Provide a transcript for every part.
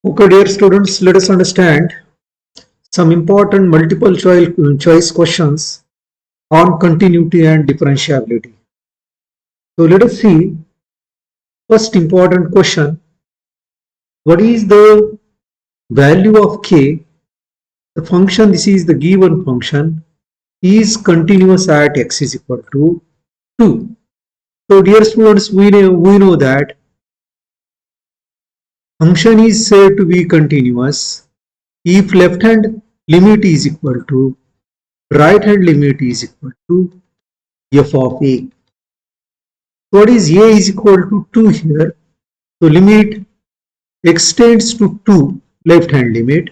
Okay, dear students, let us understand some important multiple choice questions on continuity and differentiability. So let us see first important question. What is the value of k? The function, this is the given function, is continuous at x is equal to 2. So dear students, we know that function is said to be continuous if left hand limit is equal to right hand limit is equal to f of a. What is a is equal to 2 here? So limit extends to 2, left hand limit.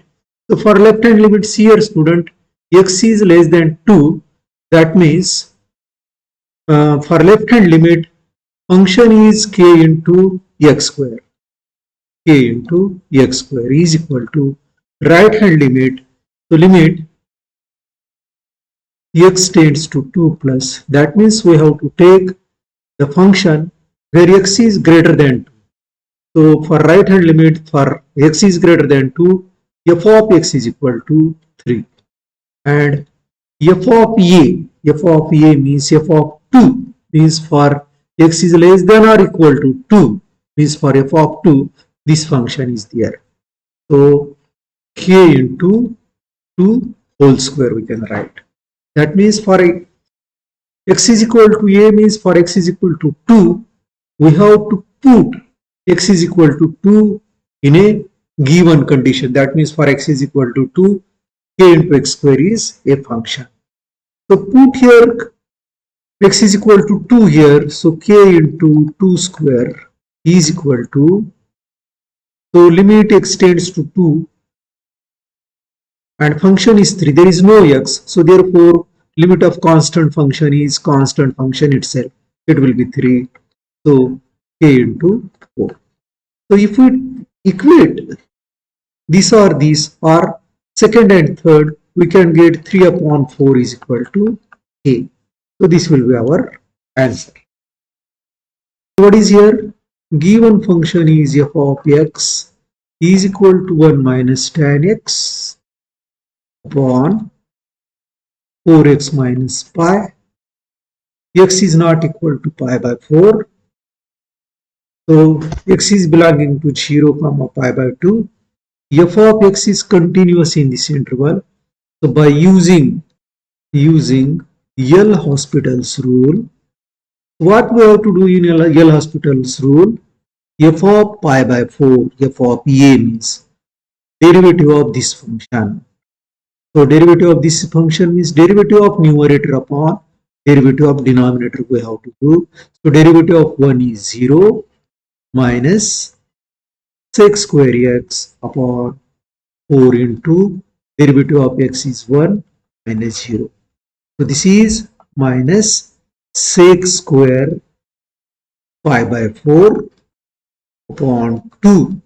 So for left hand limit here, student, x is less than 2. That means for left hand limit, function is k into x square. K into x square is equal to right hand limit. So limit x tends to 2 plus. That means we have to take the function where x is greater than 2. So for right hand limit, for x is greater than 2, f of x is equal to 3. And f of a means f of 2 means for x is less than or equal to 2 means for f of 2 this function is there. So k into 2 whole square we can write. That means for x is equal to a means for x is equal to 2, we have to put x is equal to 2 in a given condition. That means for x is equal to 2, k into x square is a function. So put here x is equal to 2 here. So k into 2 square is equal to, so limit x tends to 2 and function is 3. There is no x. So therefore limit of constant function is constant function itself. It will be 3. So k into 4. So if we equate these or second and third, we can get 3 upon 4 is equal to a. So this will be our answer. What is here? Given function is f of x is equal to 1 minus tan x upon 4x minus pi. X is not equal to pi by 4. So x is belonging to 0 comma pi by 2. F of x is continuous in this interval. So by using L'Hospital's rule, what we have to do in L'Hospital's rule? F of pi by 4, f of a means derivative of this function. So derivative of this function means derivative of numerator upon derivative of denominator we have to do. So derivative of 1 is 0 minus sec square x upon 4 into derivative of x is 1 minus 0. So this is minus sec square pi by 4 upon 2.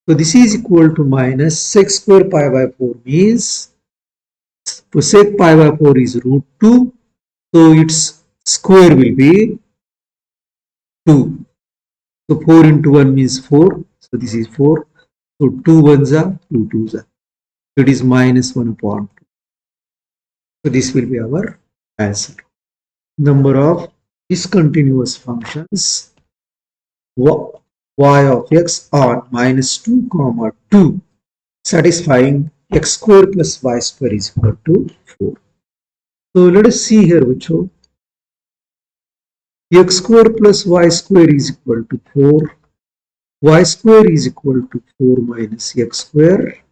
So this is equal to minus sec square pi by 4 means, so sec pi by 4 is root 2. So its square will be 2. So 4 into 1 means 4. So this is 4. So 2 ones are 2 twos are. So it is minus 1 upon 2. So this will be our answer. Number of discontinuous functions y of x on minus 2 comma 2 satisfying x square plus y square is equal to 4. So let us see here which one. X square plus y square is equal to 4. Y square is equal to 4 minus x square.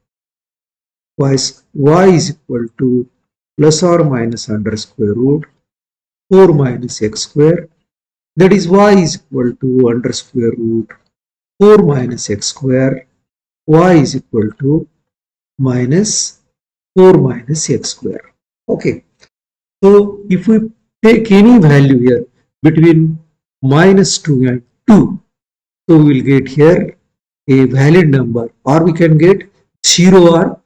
Y is equal to plus or minus under square root 4 minus x square. That is y is equal to under square root 4 minus x square. Y is equal to minus 4 minus x square. Okay. So if we take any value here between minus 2 and 2, so we will get here a valid number, or we can get 0 or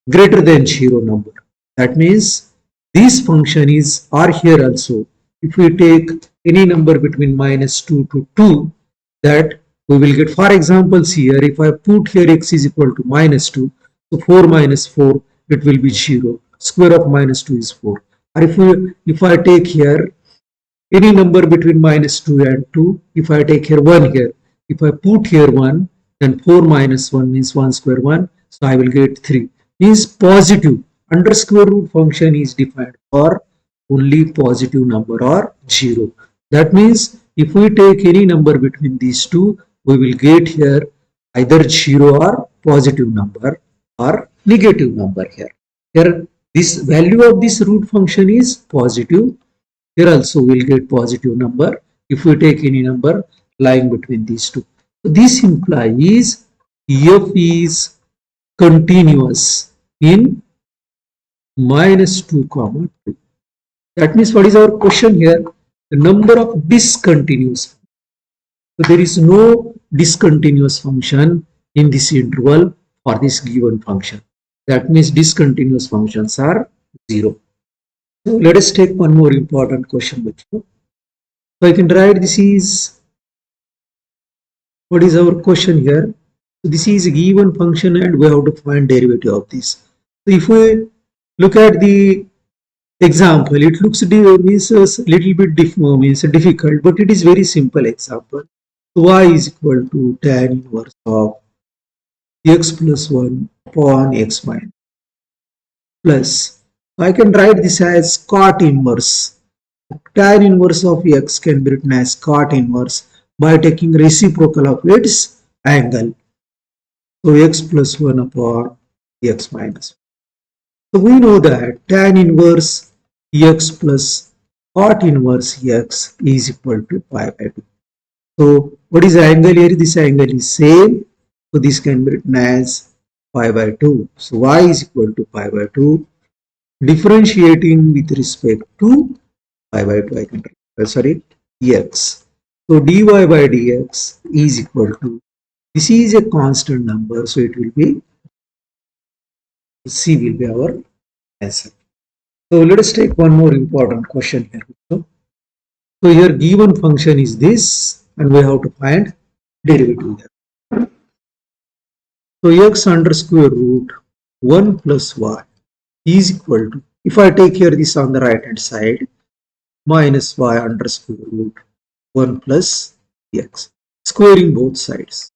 greater than 0 number. That means this function is or here also. If we take any number between minus 2 to 2, that we will get, for examples here, if I put here x is equal to minus 2, so 4 minus 4, it will be 0. Square of minus 2 is 4. Or if I take here any number between minus 2 and 2, if I take here 1 here, if I put here 1, then 4 minus 1 means 1 square 1, so I will get 3. Means positive. Under square root function is defined for only positive number or 0. That means if we take any number between these two, we will get here either 0 or positive number or negative number here. Here this value of this root function is positive. Here also we'll get positive number if we take any number lying between these two. So this implies f is continuous in minus 2 comma 2. That means what is our question here? The number of discontinuous. So there is no discontinuous function in this interval for this given function. That means discontinuous functions are 0. So let us take one more important question with you. So I can write this is, what is our question here? So this is a given function and we have to find derivative of this. So if we look at the example, it looks means a little bit difficult, but it is very simple example. So y is equal to tan inverse of x plus 1 upon x minus plus. I can write this as cot inverse. Tan inverse of x can be written as cot inverse by taking reciprocal of its angle. So x plus 1 upon x minus 1. So we know that tan inverse x plus cot inverse x is equal to pi by 2. So what is the angle here? This angle is same. So this can be written as pi by 2. So y is equal to pi by 2. Differentiating with respect to pi by 2, I can write, x. So dy by dx is equal to, this is a constant number, so it will be, C will be our answer. So let us take one more important question here. So here given function is this and we have to find derivative there. So x under square root 1 plus y is equal to, if I take here this on the right hand side, minus y under square root 1 plus x, squaring both sides.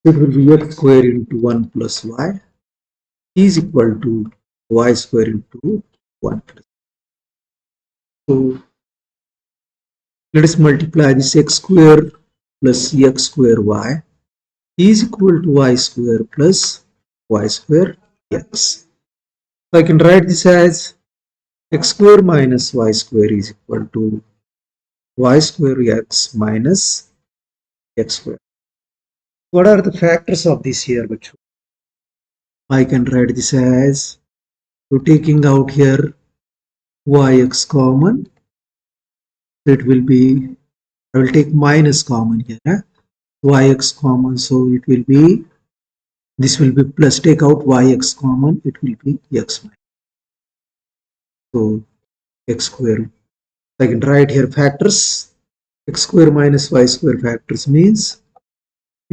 It will be x square into 1 plus y is equal to y square into 1 plus. So let us multiply this x square plus x square y is equal to y square plus y square x. So I can write this as x square minus y square is equal to y square x minus x square. What are the factors of this here? I can write this as, so taking out here yx common, it will be, I will take minus common here, yx common, so it will be, this will be plus, take out yx common, it will be x minus. So x square, I can write here factors, x square minus y square factors means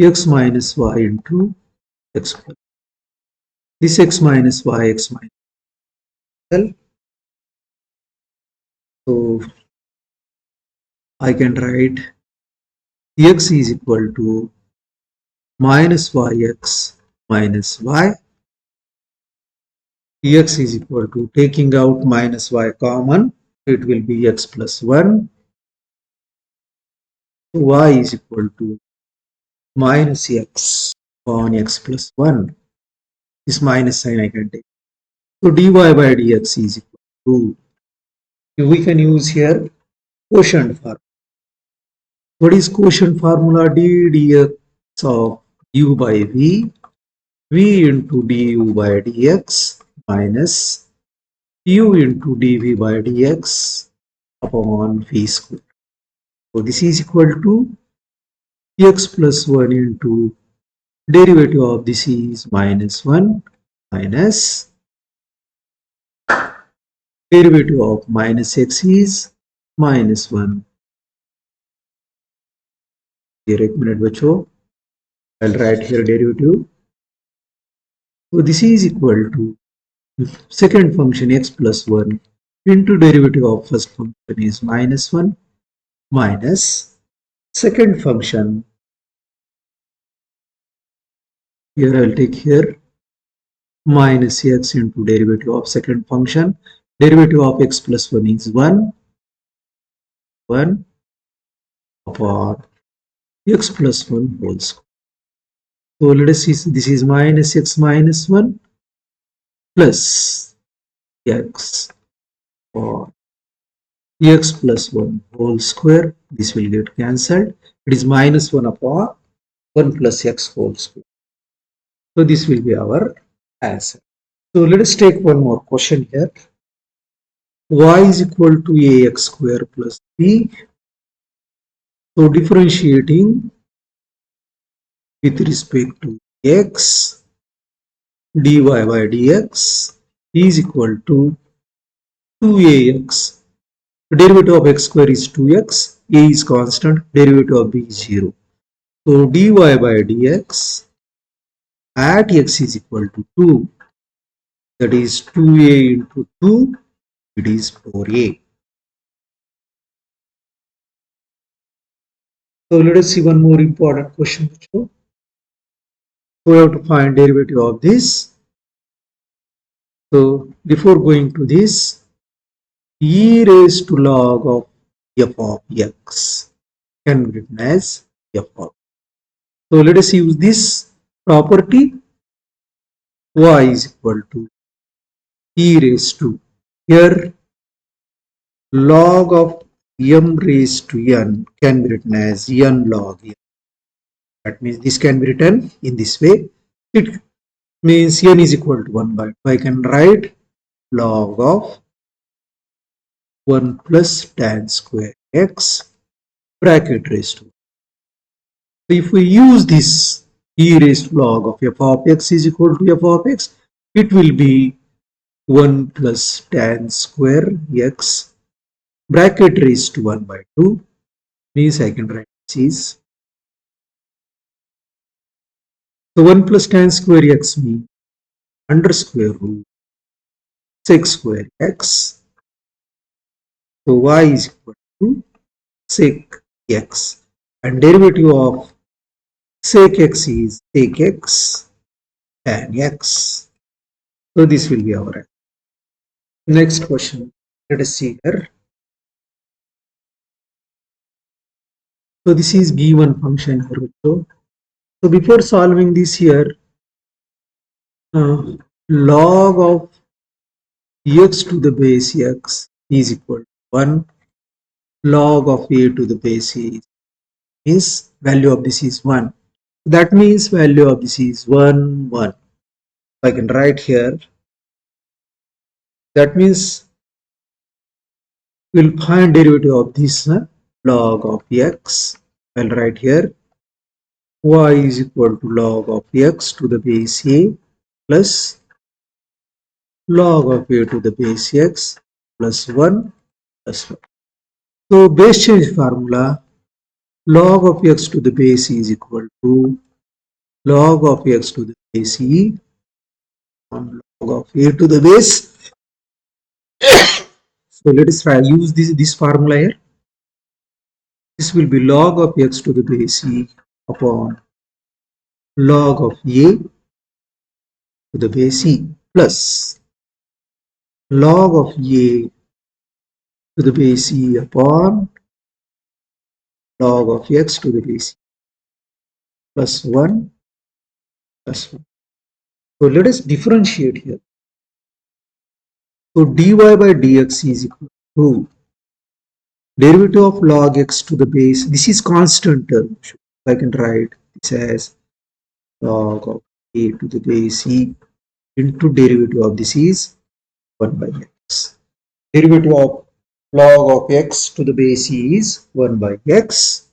x minus y into x square. This x minus y, x minus y. So I can write x is equal to minus yx minus y. X is equal to, taking out minus y common, it will be x plus 1. Y is equal to minus x upon x plus 1. This minus sign I can take. So dy by dx is equal to, we can use here quotient formula. What is quotient formula? d dx of u by v, v into du by dx minus u into dv by dx upon v square. So this is equal to x plus 1 into derivative of this is minus 1 minus derivative of minus x is minus 1 here एक minute बच्चों, I'll write here derivative. So this is equal to second function x plus 1 into derivative of first function is minus 1 minus second function. Here I'll take here minus x into derivative of second function. Derivative of x plus 1 is 1 upon x plus 1 whole square. So let us see, this is minus x minus 1 plus x or x plus 1 whole square. This will get cancelled. It is minus 1 upon 1 plus x whole square. So this will be our answer. So let us take one more question here. Y is equal to ax square plus b. So differentiating with respect to x, dy by dx is equal to 2ax. Derivative of x square is 2x, a is constant, derivative of b is 0. So dy by dx at x is equal to 2, that is 2a into 2, it is 4a. So let us see one more important question. So we have to find derivative of this. So before going to this, e raised to log of f of x can be written as f of. So let us use this property. Y is equal to e raised to, here log of m raised to n can be written as n log m. That means this can be written in this way. It means n is equal to 1 by 2. I can write log of 1 plus tan square x bracket raised to. So if we use this e raised to log of f of x is equal to f of x, it will be 1 plus tan square x bracket raised to 1 by 2, means I can write this is. So 1 plus tan square x means under square root sec square x. So y is equal to sec x, and derivative of sec x is sec x tan x. So this will be our answer. Next question, let us see here. So this is given function here. So before solving this here, log of x to the base x is equal to 1. Log of a to the base a is value of this is 1. That means value of this is 1, 1. I can write here. That means we'll find derivative of this log of x. I'll write here y is equal to log of x to the base a plus log of a to the base x plus 1 plus 1. So base change formula, log of x to the base is equal to log of x to the base e on log of a to the base. So let us try use this formula here. This will be log of x to the base e upon log of a to the base e plus log of a to the base e upon log of x to the base e plus 1 plus 1. So let us differentiate here. So dy by dx is equal to derivative of log x to the base. This is constant term. I can write this as log of a to the base e into derivative of this is 1 by x. Derivative of log of x to the base e is 1 by x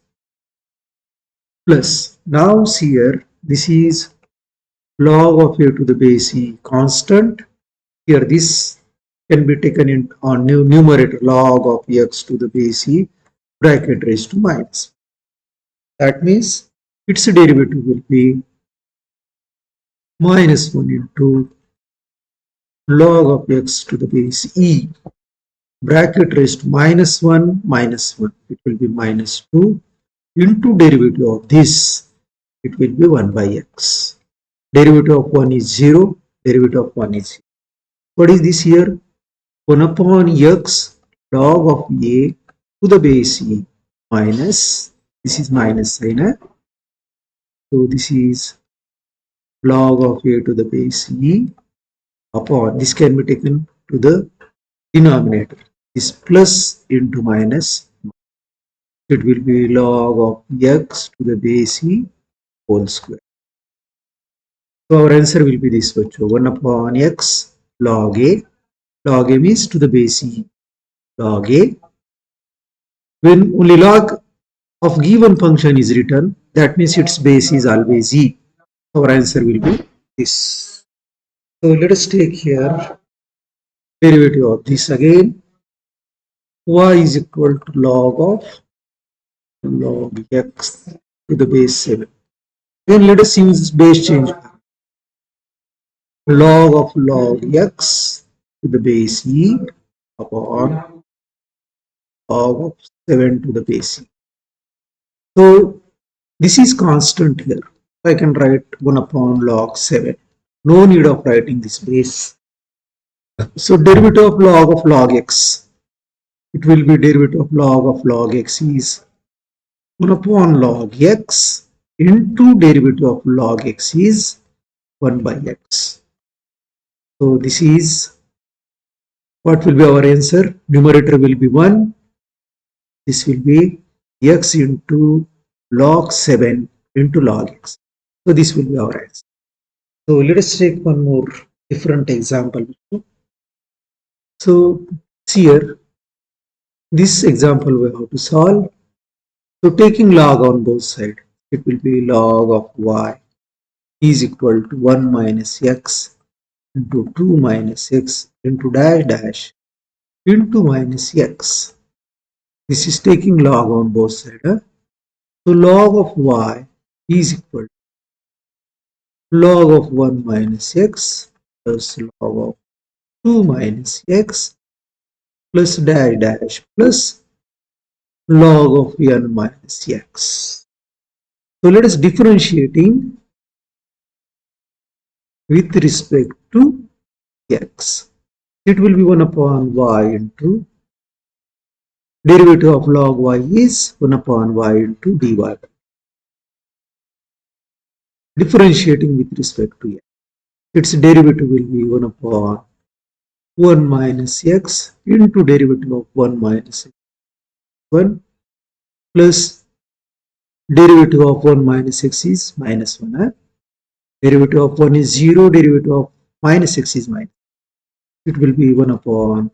plus, now here this is log of a to the base e constant. Here this can be taken in on numerator log of x to the base e bracket raised to minus. That means its derivative will be minus 1 into log of x to the base e bracket raised to minus 1 minus 1. It will be minus 2 into derivative of this. It will be 1 by x. Derivative of 1 is 0. Derivative of 1 is 0. What is this here? 1 upon x log of a to the base e minus, this is minus sign, so this is log of a to the base e upon, this can be taken to the denominator, is plus into minus, it will be log of x to the base e whole square. So our answer will be this much, 1 upon x log a means to the base e log a. When only log of given function is written, that means its base is always e. Our answer will be this. So let us take here derivative of this again. Y is equal to log x to the base 7. Then let us use base change. Log x to the base e upon log of 7 to the base e. So this is constant here. I can write 1 upon log 7. No need of writing this base. So derivative of log x. It will be derivative of log x is 1 upon log x into derivative of log x is 1 by x. So this is what will be our answer. Numerator will be 1. This will be x into log 7 into log x. So this will be our answer. So let us take one more different example. So here, this example we have to solve. So taking log on both sides, it will be log of y is equal to 1 minus x into 2 minus x into dash dash into minus x. This is taking log on both sides. So log of y is equal to log of 1 minus x plus log of 2 minus x plus dash dash plus log of n minus x. So let us differentiating with respect to x. It will be 1 upon y into derivative of log y is 1 upon y into dy. Differentiating with respect to x. Its derivative will be 1 upon 1 minus x into derivative of 1 minus x 1 plus derivative of 1 minus x is minus 1. Derivative of 1 is 0, derivative of minus x is minus. It will be 1 upon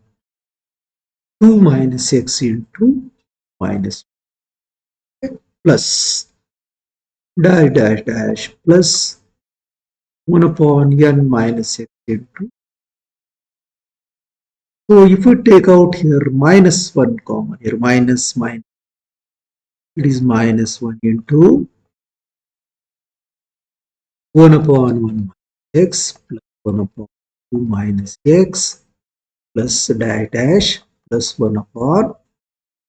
2 minus x into minus plus dash dash dash plus 1 upon n minus x into. So if we take out here minus 1 common, here minus, it is minus 1 into 1 upon 1 minus x plus 1 upon 2 minus x plus dash dash plus 1 upon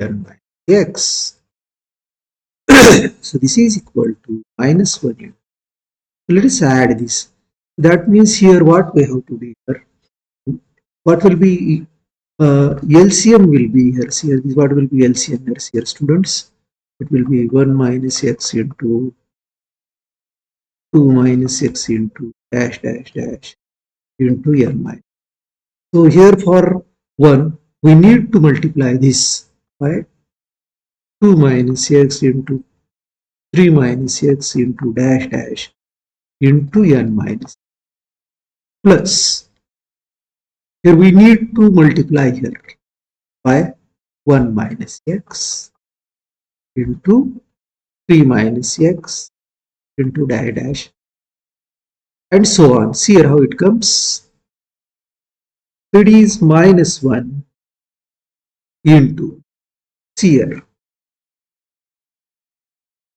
n minus x. So this is equal to minus 1 into. Let us add this. That means here what we have to do here, what will be LCM will be here. See, what will be LCM here, students? It will be 1 minus x into 2 minus x into dash dash dash into n minus. So here for 1, we need to multiply this by 2 minus x into 3 minus x into dash dash into n minus plus. Here we need to multiply here by 1 minus x into 3 minus x into dash dash and so on. See here how it comes. It is minus 1 into, see here,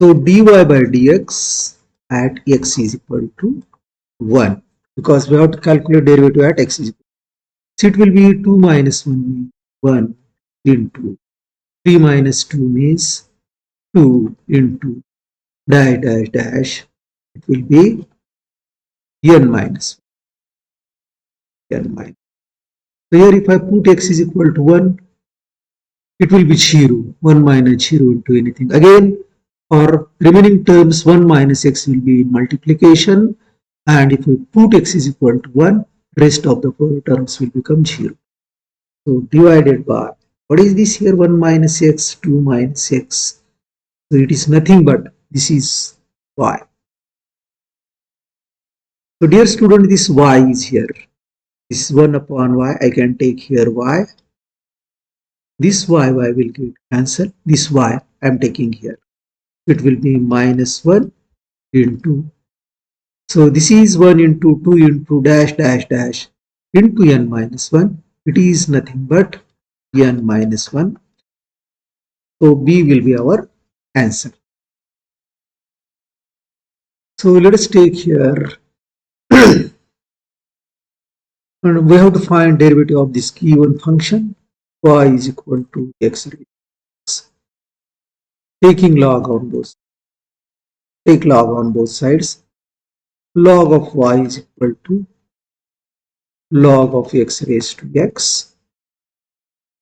So dy by dx at x is equal to 1 because we have to calculate derivative at x is equal. So it will be 2 minus 1 means 1 into 3 minus 2 means 2 into dash dash dash. It will be n minus n minus. So here if I put x is equal to 1, it will be 0. 1 minus 0 into anything. Again, for remaining terms, 1 minus x will be in multiplication. And if we put x is equal to 1, rest of the four terms will become 0. So divided by, what is this here? 1 minus x, 2 minus x. So it is nothing but this is y. So dear student, this y is here. This is 1 upon y. I can take here y. This y will get cancelled. This y I am taking here. It will be minus 1 into. So this is 1 into 2 into dash dash dash into n minus 1. It is nothing but n minus 1. So B will be our answer. So let us take here. And we have to find derivative of this given function. Y is equal to x raised to x. Taking log on both. Take log on both sides. Log of y is equal to log of x raised to x.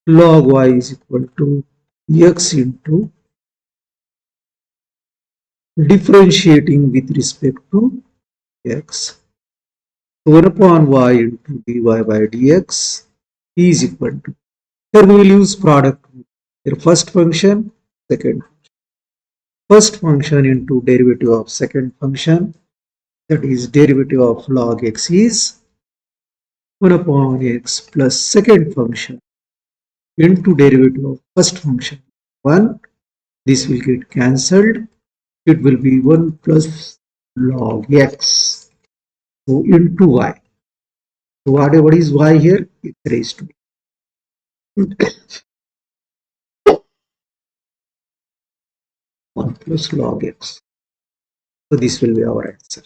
Log y is equal to x into differentiating with respect to x. So 1 upon y into dy by dx is equal to. Here we will use product. Here first function, second. First function into derivative of second function, that is derivative of log x is 1 upon x plus second function into derivative of first function 1. This will get cancelled. It will be 1 plus log x. So into y. So what is y here? X raised to 1 plus log x. So this will be our answer.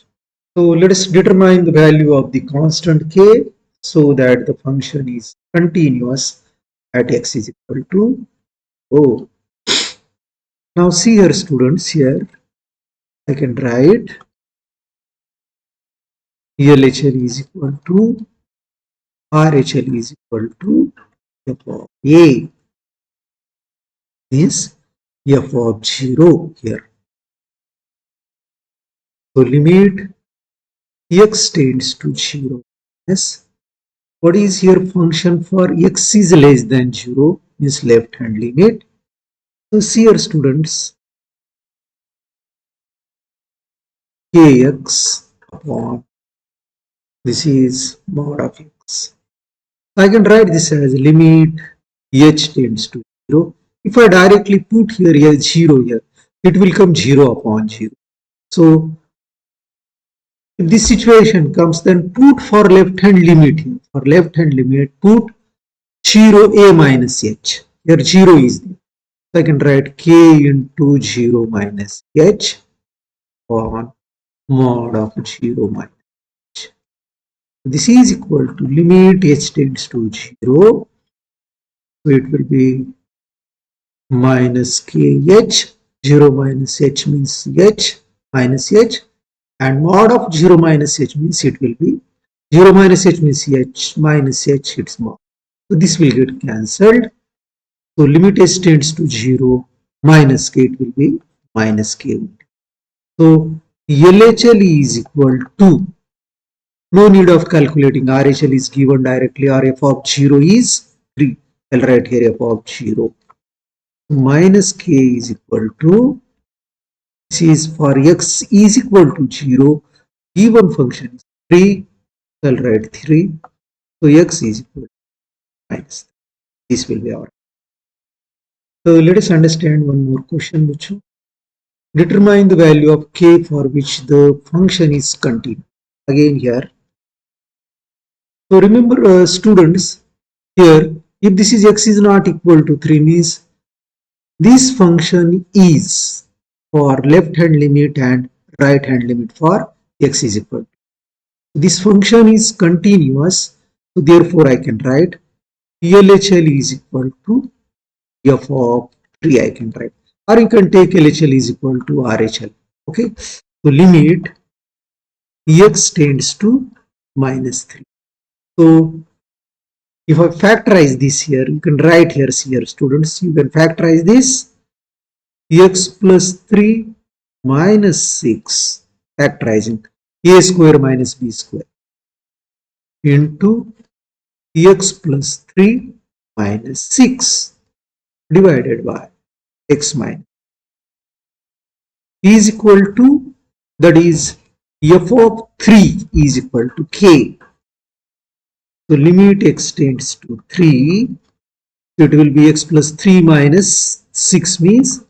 So let us determine the value of the constant k so that the function is continuous at x is equal to O. Now see here students, here I can write LHL is equal to RHL is equal to f of A is f of 0 here. So limit x tends to 0. Yes. What is here function for x is less than 0 means left hand limit. So see here students, kx upon this is mod of x. I can write this as limit h tends to 0. If I directly put here a 0 here, it will come 0 upon 0. So if this situation comes, then put for left hand limit here. For left hand limit, put 0 a minus h. Here 0 is there. So I can write k into 0 minus h on mod of 0 minus h. This is equal to limit h tends to 0. So it will be minus kh. 0 minus h means h minus h. And mod of 0 minus h means it will be 0 minus h means h minus h, it's mod. So this will get cancelled. So limit h tends to 0 minus k, it will be minus k. So LHL is equal to, no need of calculating, RHL is given directly, or f of 0 is 3. I'll write here f of 0. Minus k is equal to, this is for x is equal to 0, given function is 3, I'll write 3. So x is equal to minus 3. This will be our. So let us understand one more question. Determine the value of k for which the function is continuous. Again here. So remember students, here if this is x is not equal to 3 means this function is for left hand limit and right hand limit for x is equal to. This function is continuous, so therefore I can write LHL is equal to f of 3 I can write, or you can take LHL is equal to RHL. Okay, so limit x tends to minus 3. So if I factorize this here, you can write here students, you can factorize this x plus 3 minus 6, factorizing a square minus b square into x plus 3 minus 6 divided by x minus is equal to, that is f of 3 is equal to k. So limit x tends to 3, so it will be x plus 3 minus 6 means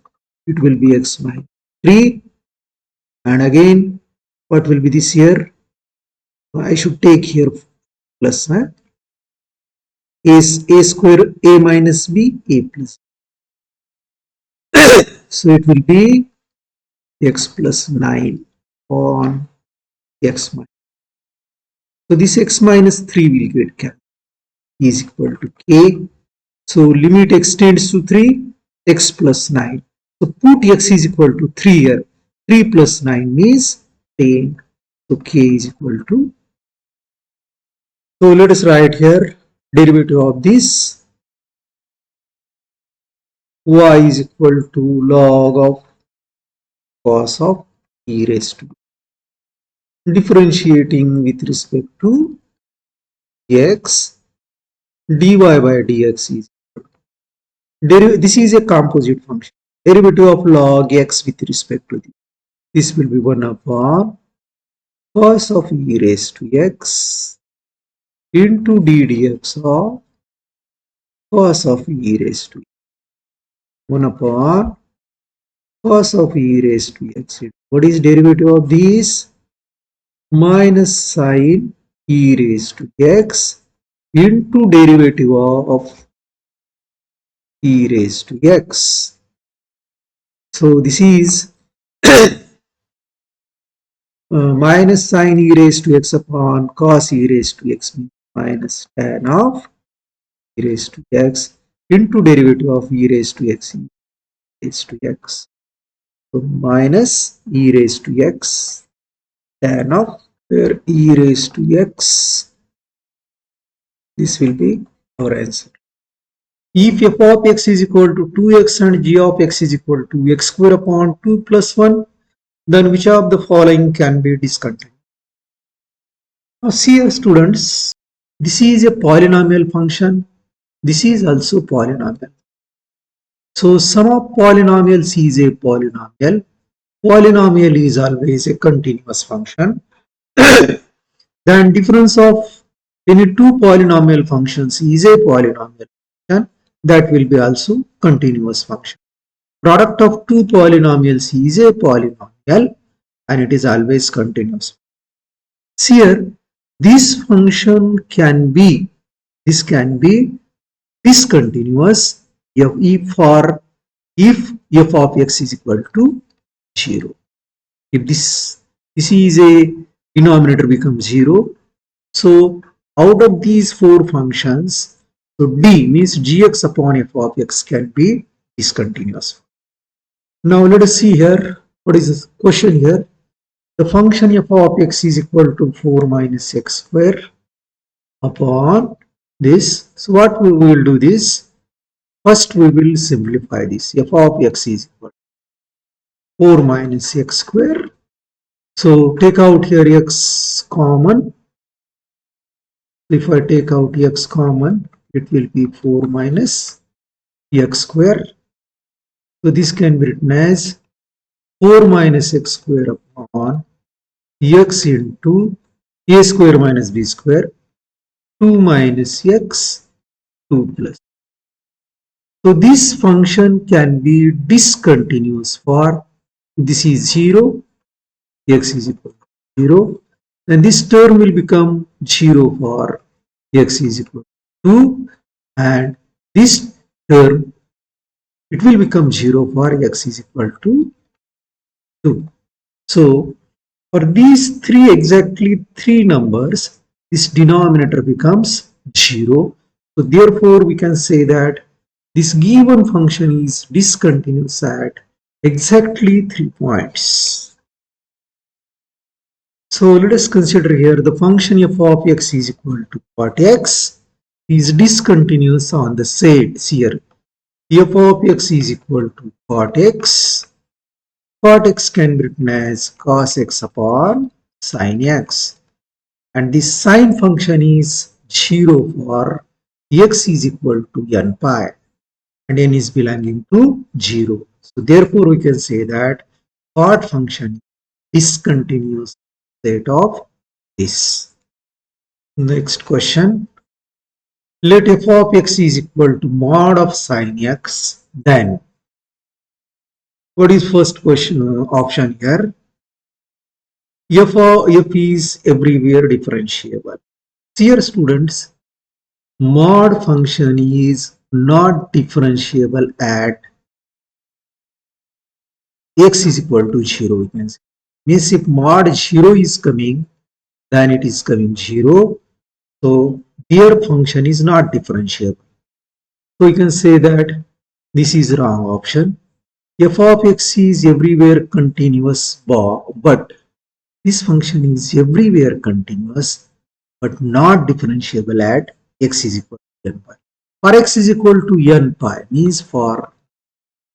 it will be x minus 3, and again what will be this here? I should take here plus a square a minus b a plus. So it will be x plus 9 on x minus. So this x minus 3 will get cancelled, is equal to k. So limit x tends to 3, x plus 9. So put x is equal to 3 here. 3 plus 9 means 10. So k is equal to. So let us write here derivative of this. Y is equal to log of cos of e raised to. Differentiating with respect to x, dy by dx is. This is a composite function. Derivative of log x with respect to this will be 1 upon cos of e raised to x into d dx of cos of e raised to 1 upon cos of e raised to x. What is derivative of this? Minus sine e raised to x into derivative of e raised to x. So this is minus sine e raised to x upon cos e raised to x means minus tan of e raised to x into derivative of e raised to x e raised to x. So minus e raised to x tan of where e raised to x. This will be our answer. If f of x is equal to 2x and g of x is equal to x square upon 2 plus 1, then which of the following can be discontinuous? Now see students, this is a polynomial function, this is also polynomial. So sum of polynomials is a polynomial. Polynomial is always a continuous function. Then difference of any two polynomial functions is a polynomial function, that will be also continuous function. Product of two polynomials is a polynomial and it is always continuous. See here, this function can be discontinuous if f of x is equal to 0. If this is a denominator becomes 0, so out of these four functions, so d means gx upon f of x can be discontinuous. Now let us see here, what is this question here? The function f of x is equal to 4 minus x square upon this. So what we will do this, first we will simplify this. F of x is equal to 4 minus x square. So take out here x common. If I take out x common, it will be 4 minus x square. So this can be written as 4 minus x square upon x into a square minus b square, 2 minus x, 2 plus. So this function can be discontinuous for, this is 0, x is equal to 0, and this term will become 0 for x is equal to 2, and this term, it will become 0 for x is equal to 2. So for these exactly three numbers, this denominator becomes 0. So therefore we can say that this given function is discontinuous at exactly 3 points. So let us consider here the function f of x is equal to cot x is discontinuous on the sides here. F of x is equal to cot x. Cot x can be written as cos x upon sin x. And this sine function is 0 for x is equal to n pi and n is belonging to 0. So therefore we can say that cot function is discontinuous set of this. Next question. Let f of x is equal to mod of sin x, then what is first question option here? F is everywhere differentiable. Dear students, mod function is not differentiable at x is equal to 0. We can say. Means if mod 0 is coming, then it is coming 0. So their function is not differentiable. So we can say that this is wrong option. F of x is everywhere continuous, but this function is everywhere continuous but not differentiable at x is equal to n pi. For x is equal to n pi means for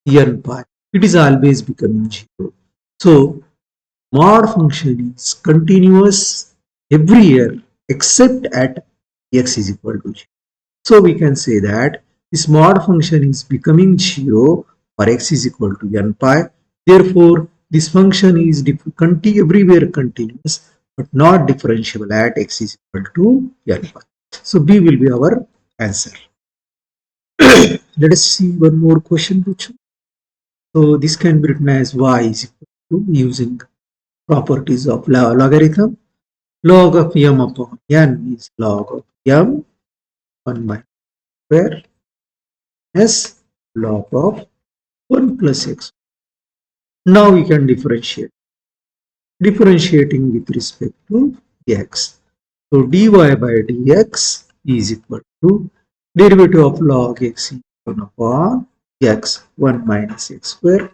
n pi it is always becoming 0. So mod function is continuous everywhere except at x is equal to 0. So we can say that this mod function is becoming 0 for x is equal to n pi. Therefore, this function is everywhere continuous but not differentiable at x is equal to n pi. So B will be our answer. Let us see one more question. So this can be written as y is equal to using properties of logarithm. Log of m upon n is log of m 1 by square as log of 1 plus x. Now we can differentiate. Differentiating with respect to x. So dy by dx is equal to derivative of log x upon x 1 minus x square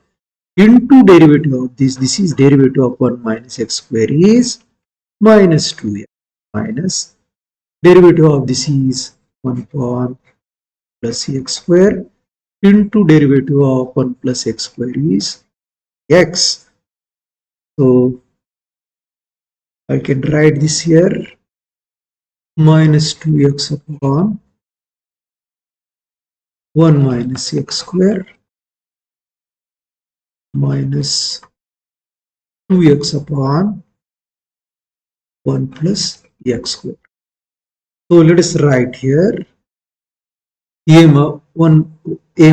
into derivative of this. This is derivative of 1 minus x square is minus 2x minus derivative of this is 1 upon plus x square into derivative of 1 plus x square is x. So I can write this here minus 2x upon 1 minus x square minus 2x upon 1 plus x square. So let us write here a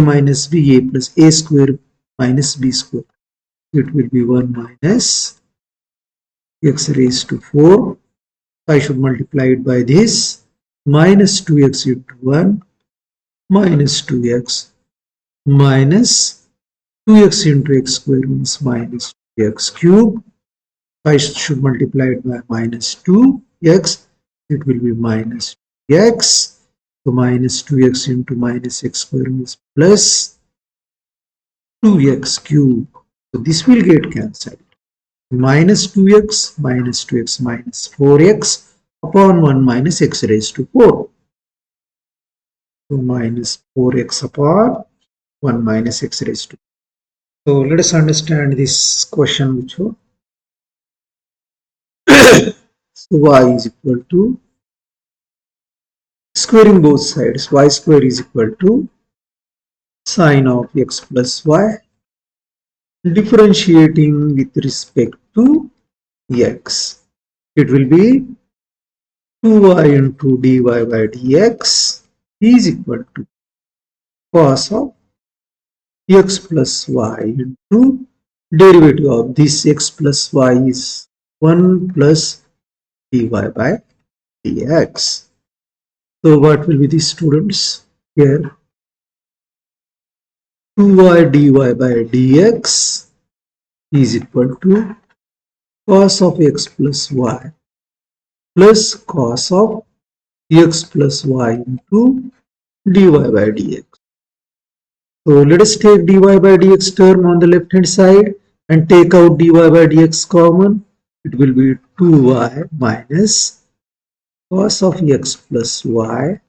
minus b a plus a square minus b square. It will be 1 minus x raised to 4. I should multiply it by this minus 2x into 1 minus 2x minus 2x into x square means minus 2x cube. I should multiply it by minus 2x. It will be minus 2x. So minus 2x into minus x square means plus 2x cube. So this will get cancelled. Minus 2x minus 2x minus 4x upon 1 minus x raised to 4. So minus 4x upon 1 minus x raised to 4. So let us understand this question. Which so y is equal to squaring both sides. Y square is equal to sine of x plus y. Differentiating with respect to x. It will be 2y into dy by dx is equal to cos of x plus y into derivative of this x plus y is 1 plus dy by dx. So what will be the students here? 2y dy by dx is equal to cos of x plus y plus cos of x plus y into dy by dx. So let us take dy by dx term on the left hand side and take out dy by dx common. It will be 2y minus cos of x plus y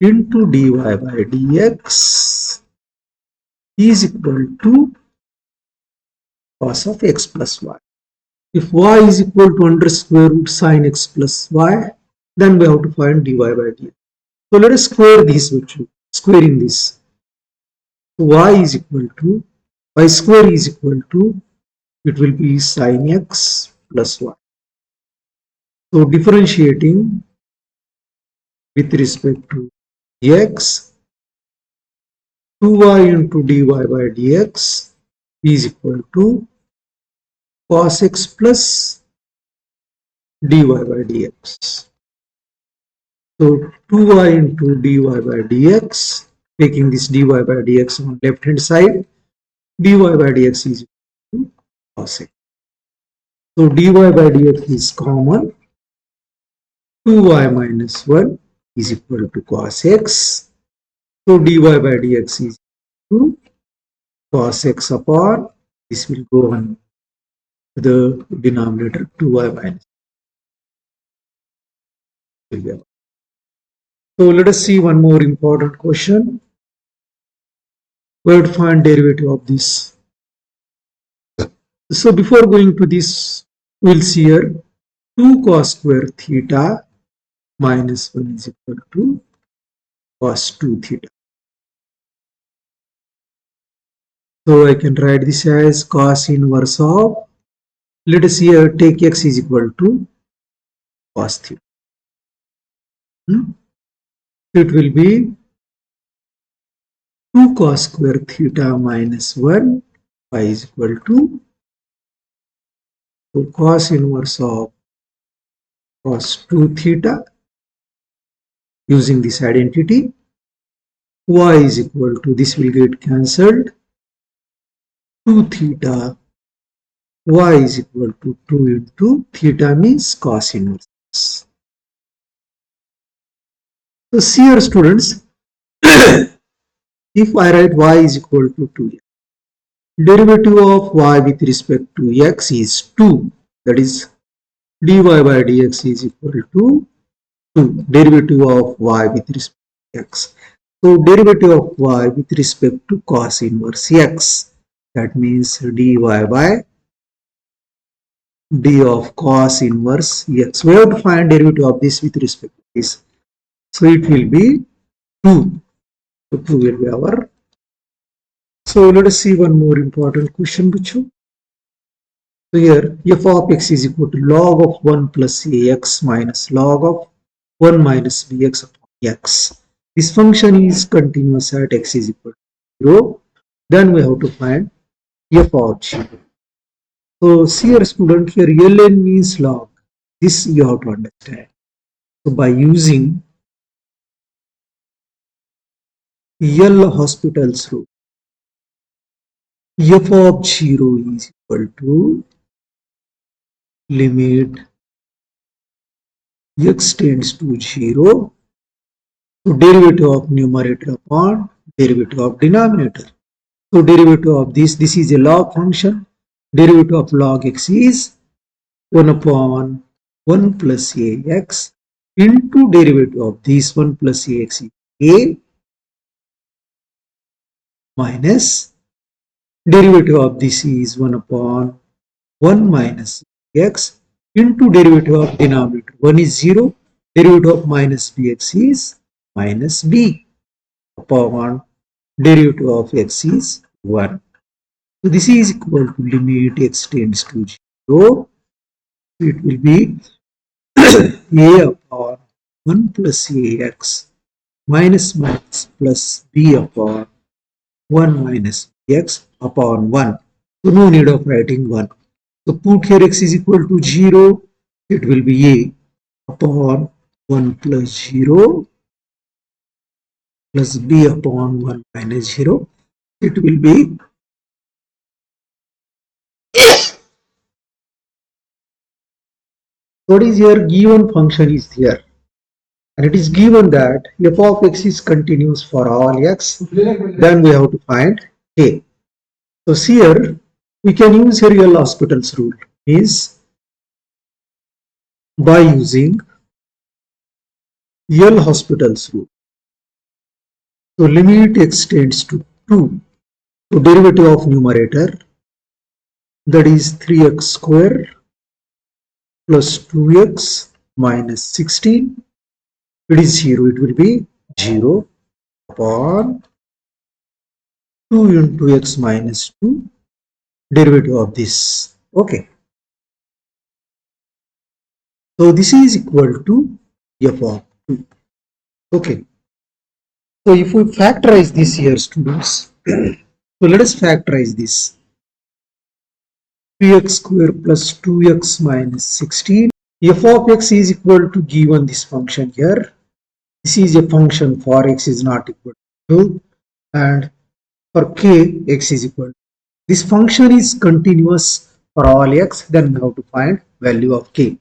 into dy by dx is equal to cos of x plus y. If y is equal to under square root sin x plus y, then we have to find dy by dx. So let us square this, squaring this. Y is equal to, y square is equal to, it will be sin x plus y. So differentiating with respect to x, 2y into dy by dx is equal to cos x plus dy by dx. So 2y into dy by dx, taking this dy by dx on left hand side, dy by dx is equal to cos x. So dy by dx is common. 2y minus 1 is equal to cos x. So dy by dx is equal to cos x upon, this will go on to the denominator 2y minus. So let us see one more important question. We have to find derivative of this. So before going to this, we'll see here 2 cos square theta minus 1 is equal to cos 2 theta. So I can write this as cos inverse of, let us here take x is equal to cos theta. It will be 2 cos square theta minus 1 y is equal to, so cos inverse of cos 2 theta using this identity, y is equal to, this will get cancelled, 2 theta, y is equal to 2 into theta means cos inverse. So see here students, if I write y is equal to 2x, derivative of y with respect to x is 2, that is dy by dx is equal to 2, derivative of y with respect to x. So derivative of y with respect to cos inverse x, that means dy by d of cos inverse x. We have to find derivative of this with respect to this. So it will be 2. So 2 will be our. So let us see one more important question, Buchu. So here f of x is equal to log of 1 plus ax minus log of 1 minus bx upon x. This function is continuous at x is equal to 0. Then we have to find f of 0. So see here student, here ln means log. This you have to understand. So by using L'Hospital's rule, f of 0 is equal to limit x tends to 0, so derivative of numerator upon derivative of denominator. So derivative of this is a log function. Derivative of log x is 1 upon 1 plus ax into derivative of this 1 plus ax is a minus derivative of this is 1 upon 1 minus x into derivative of denominator. 1 is 0, derivative of minus bx is minus b upon derivative of x is 1. So this is equal to limit x tends to 0. It will be a upon 1 plus ax minus minus plus b upon 1 minus x upon 1. So no need of writing 1. So put here x is equal to 0. It will be a upon 1 plus 0 plus b upon 1 minus 0. It will be What is here? Given function is here, and it is given that f of x is continuous for all x. Then we have to find k. So here we can use here L'Hospital's rule, is by using L'Hospital's rule. So limit x tends to 2. So derivative of numerator, that is 3x square plus 2x minus 16. It is 0. It will be 0 upon 2 into x minus 2, derivative of this. Okay. So this is equal to f of 2. Okay. So if we factorize this here, students, so let us factorize this. 3x square plus 2x minus 16. F of x is equal to given this function here. This is a function for x is not equal to 2, and for k, x is equal to. This function is continuous for all x, then we have to find value of k.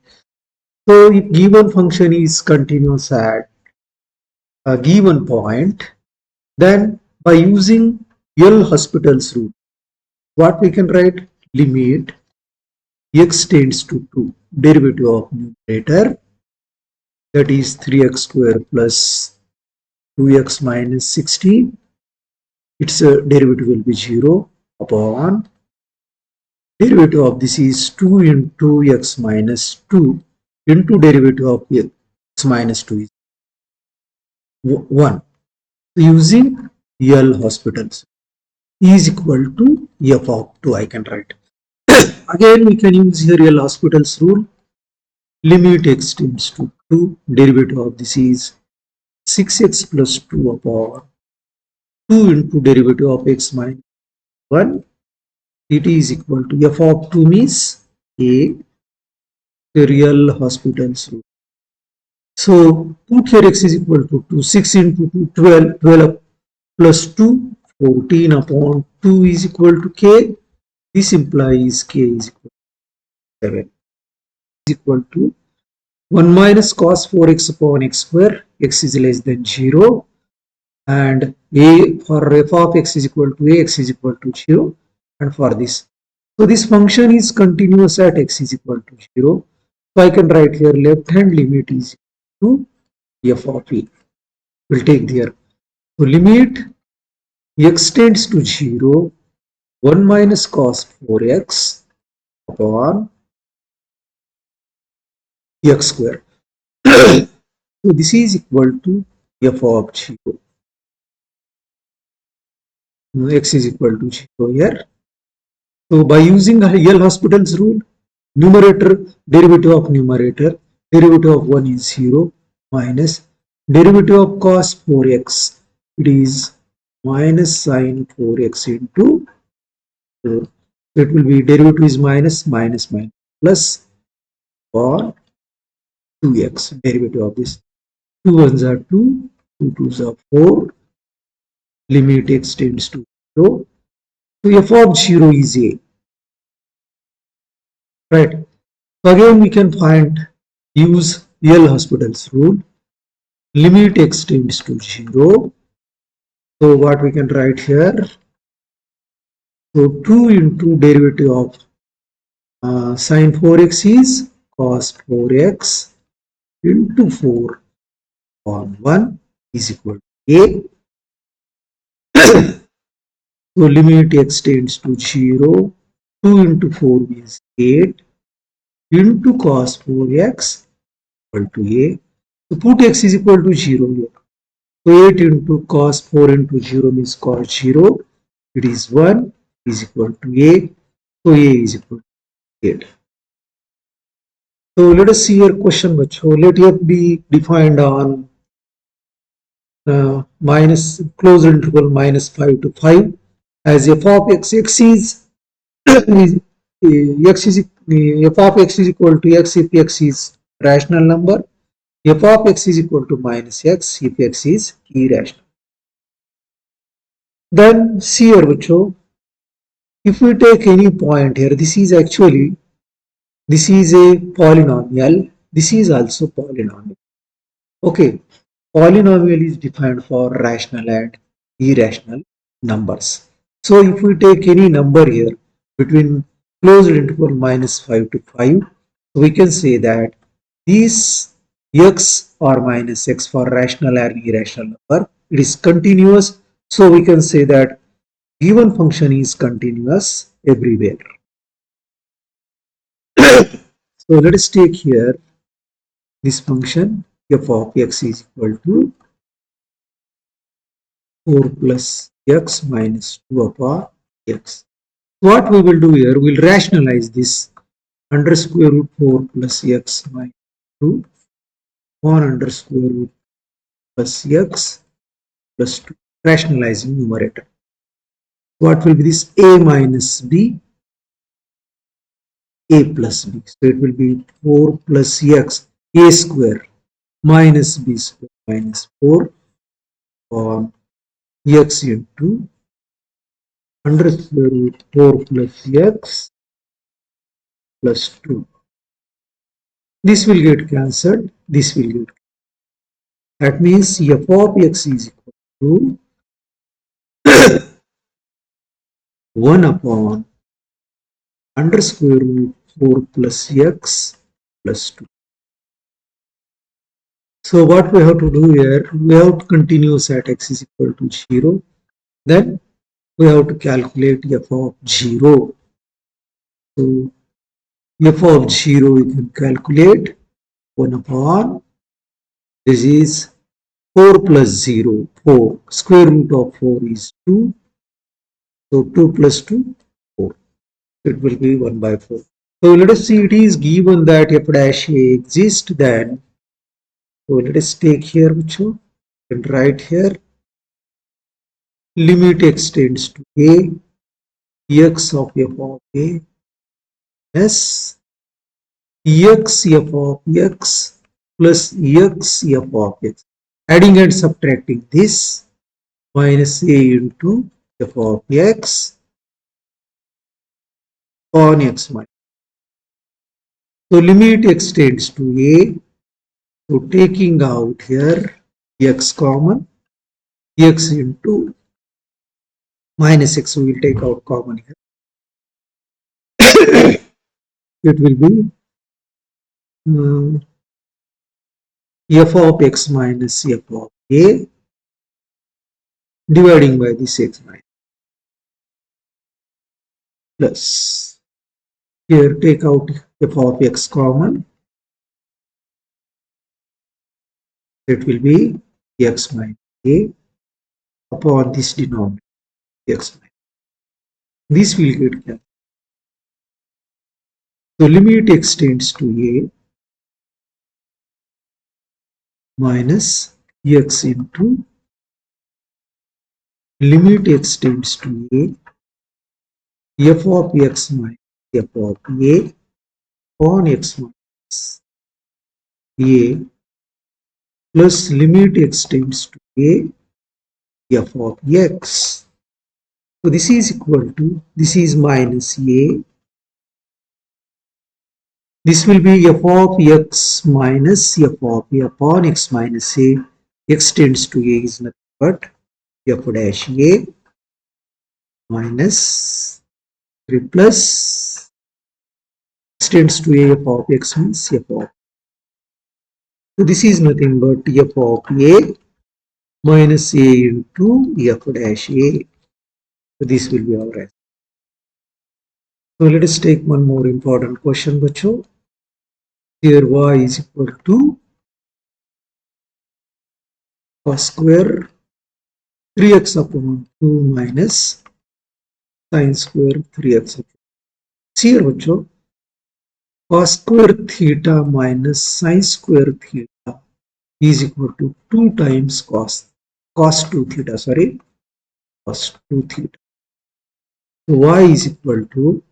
So if given function is continuous at a given point, then by using L'Hospital's rule, what we can write? Limit x tends to 2, derivative of numerator, that is 3x square plus 2x minus 16. Its derivative will be 0 upon derivative of this is 2 into x minus 2 into derivative of x minus 2 is 1. Using L'Hospital's is equal to f of 2, I can write. Again, we can use here L'Hospital's rule. Limit x tends to 2, derivative of this is 6x plus 2 upon 2 into derivative of x minus 1. It is equal to f of 2 means a, the L'Hospital's rule. So put here x is equal to 2, 6 into 2, 12, 12 plus 2, 14 upon 2 is equal to k. This implies k is equal to 7. Is equal to 1 minus cos 4x upon x square, x is less than 0, and a for f of x is equal to a, x is equal to 0, and for this. So this function is continuous at x is equal to 0. So I can write here left hand limit is equal to f of a. We'll take here. So limit x tends to 0, 1 minus cos 4x upon x square. So this is equal to f of 0. X is equal to 0 here. So by using L'Hospital's rule, numerator, derivative of numerator, derivative of 1 is 0, minus derivative of cos 4x, it is minus sin 4x into 4. So it will be derivative is minus, minus, minus, plus or 2x, derivative of this. 2 1s are 2, 2 2s are 4, limit x tends to 0. So f of 0 is a. Right. So again we can find, use L'Hospital's rule. Limit x tends to 0. So what we can write here? So 2 into derivative of sin 4x is cos 4x into 4 on 1 is equal to a. So limit x tends to 0. 2 into 4 means 8 into cos 4x equal to a. So put x is equal to 0 here. So 8 into cos 4 into 0 means cos 0. It is 1 is equal to a. So a is equal to 8. So let us see your question. Let f be defined on minus closed interval minus 5 to 5 as f of x. X is x is f of x is equal to x if x is rational number. F of x is equal to minus x if x is irrational. Then see here, bacho, if we take any point here, this is a polynomial This is also polynomial. Okay, polynomial is defined for rational and irrational numbers. So if we take any number here between closed interval -5 to 5, we can say that these x or minus x for rational and irrational number, it is continuous. So we can say that given function is continuous everywhere. So let us take here this function f of x is equal to 4 plus x minus 2 upon x. What we will do here, we will rationalize this under square root 4 plus x minus 2 1 under square root plus x plus 2, rationalizing numerator. What will be this? A minus b, a plus b. So it will be 4 plus x, a square minus b square minus 4 on x into under square root 4 plus x plus 2. This will get cancelled. This will get. That means f of x is equal to 1 upon under square root 4 plus x plus 2. So what we have to do here, we have to continue at x is equal to 0. Then we have to calculate f of 0. So f of 0 we can calculate 1 upon, this is 4 plus 0, 4. Square root of 4 is 2. So 2 plus 2, 4. It will be 1 by 4. So let us see, it is given that f dash a exists, then so let us take here which one and write here limit x tends to a, x of f of a s x f of x plus x f of x. Adding and subtracting this minus a into f of x on x minus. So limit x tends to a. So taking out here x common, x into minus x, we will take out common here. It will be f of x minus f of a dividing by this x minus plus. Here take out f of x common. It will be x minus a upon this denominator x minus. This will get cancelled. So limit x tends to a minus x into limit x tends to a f of x minus f of a on x minus a plus limit x tends to a f of x. So this is equal to, this is minus a. This will be f of x minus f of a upon x minus a. X tends to a is nothing but f dash a minus 3 plus x tends to a f of x means f of. So this is nothing but f of a minus a into f dash a. So this will be our answer. So let us take one more important question, bacho. Here y is equal to cos square 3x upon 2 minus sin square 3x upon. See here, bacho, cos square theta minus sin square theta is equal to 2 times cos 2 theta, sorry, cos 2 theta. So y is equal to,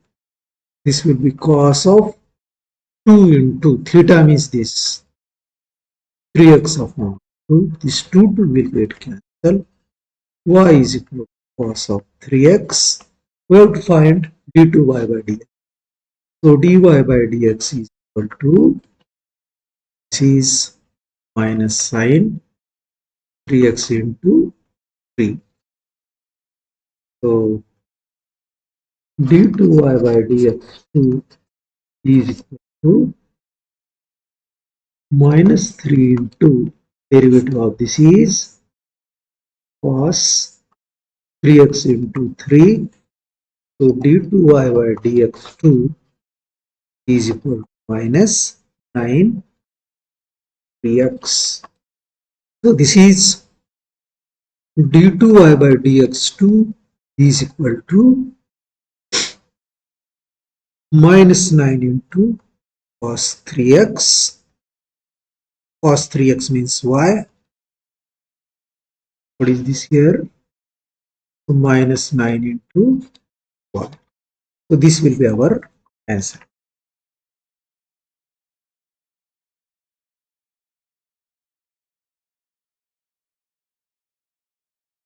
this will be cos of 2 into theta means this 3x upon 2. This 2 will get cancelled. Y is equal to cos of 3x. We have to find d2y by dx. So dy by dx is equal to This is minus sine 3x into 3. So d2y by dx2 is equal to minus 3 into derivative of this is cos 3x into 3. So d2y by dx2 is equal to minus 9 dx. So this is d2y by dx2 is equal to minus 9 into cos 3x. Cos 3x means y. What is this here? So minus 9 into y. So this will be our answer.